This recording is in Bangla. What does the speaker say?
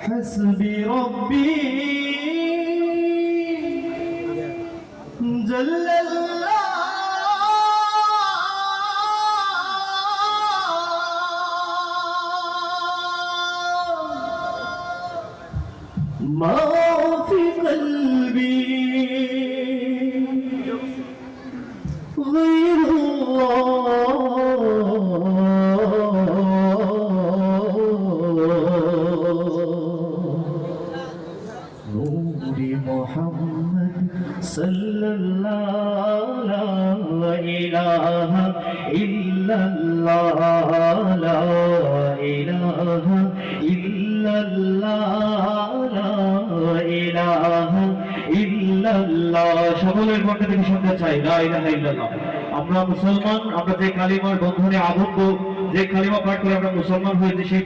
حسبي ربي جل الله ما في قلبي غير نور محمد صلى الله لا إله إلا الله لا إله إلا الله لا إله إلا الله সকলের মধ্যে থেকে শুনতে চাই লা ইলাহা ইল্লাল্লাহ। আমরা মুসলমান, আমরা যে কালিমার বন্ধনে আবদ্ধ, যে কালিমা পাঠ করে আমরা মুসলমান হয়েছি সেই